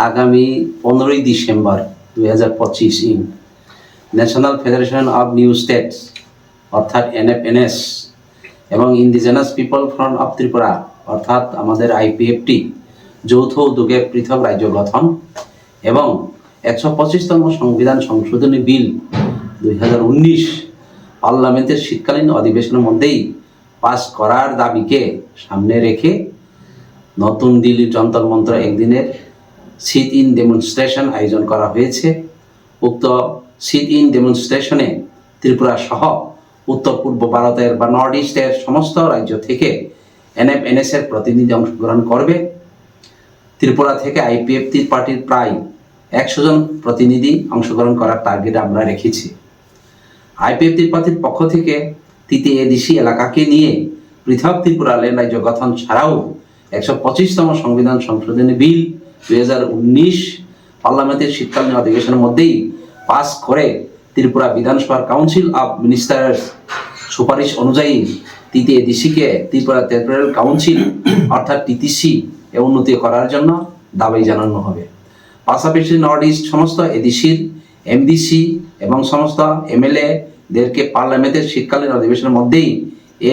আগামী 15ই ডিসেম্বর 2025 in National Federation of New States অর্থাৎ NFNS এবং Indigenous People Front of Tripura অর্থাৎ আমাদের IPFT যৌথ উদ্যোগে পৃথক রাজ্য গঠন এবং 125তম সংবিধান সংশোধনী বিল 2019 পার্লামেন্টের শীতকালীন অধিবেশনের মধ্যেই পাস করার দাবিকে সামনে রেখে নতুন দিল্লির যন্তর মন্ত্র একদিনের সিট ইন ডেমনস্ট্রেশন আয়োজন করা হয়েছে। উক্ত সিট ইন ডেমনস্ট্রেশনে ত্রিপুরা সহ উত্তর পূর্ব ভারতের বা নর্থ ইস্টের সমস্ত রাজ্য থেকে NFNS এর প্রতিনিধি অংশগ্রহণ করবে। ত্রিপুরা থেকে IPFT পার্টির প্রায় 100 জন প্রতিনিধি অংশগ্রহণ করার টার্গেট আমরা রেখেছি। IPFT পার্টির পক্ষ থেকে তৃতীয় এডিসি এলাকাকে নিয়ে পৃথক ত্রিপুরা ল্যান্ড রাজ্য গঠন ছাড়াও 125তম সংবিধান সংশোধনী বিল 2019 পার্লামেন্টের শীতকালীন অধিবেশনের মধ্যেই পাস করে ত্রিপুরা বিধানসভার কাউন্সিল অফ মিনিস্টার্স সুপারিশ অনুযায়ী তৃতীয় এডিসিকে ত্রিপুরা টেরিটোরিয়াল কাউন্সিল অর্থাৎ TTC এ উন্নতি করার জন্য দাবি জানানো হবে। পাশাপাশি নর্থ ইস্ট সমস্ত এডিসির MDC এবং সমস্ত MLA দেরকে পার্লামেন্টের শীতকালীন অধিবেশনের মধ্যেই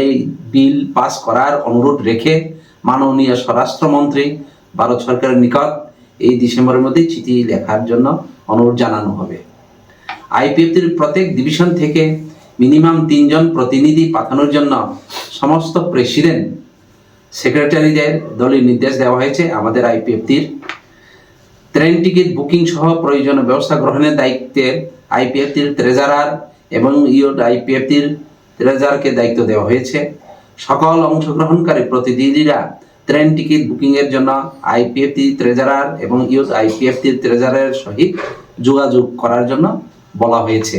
এই বিল পাস করার অনুরোধ রেখে মাননীয় স্বরাষ্ট্রমন্ত্রী ভারত সরকারের নিকট এই ডিসেম্বরের মধ্যে চিঠি লেখার জন্য অনুরোধ জানানো হবে। IPFTর প্রত্যেক ডিভিশন থেকে মিনিমাম 3 জন প্রতিনিধি পাঠানোর জন্য সমস্ত প্রেসিডেন্ট সেক্রেটারিদের দলীয় নির্দেশ দেওয়া হয়েছে। আমাদের IPFTর ট্রেন টিকিট বুকিং সহ প্রয়োজনীয় ব্যবস্থা গ্রহণের দায়িত্বে IPFTর ট্রেজারার এবং IPFTর ট্রেজারারকে দায়িত্ব দেওয়া হয়েছে। সকল অংশগ্রহণকারী প্রতিনিধিরা ট্রেন টিকিট বুকিং এর জন্য IPFT ট্রেজারার এবং IPFT ট্রেজারারের সহিত যোগাযোগ করার জন্য বলা হয়েছে।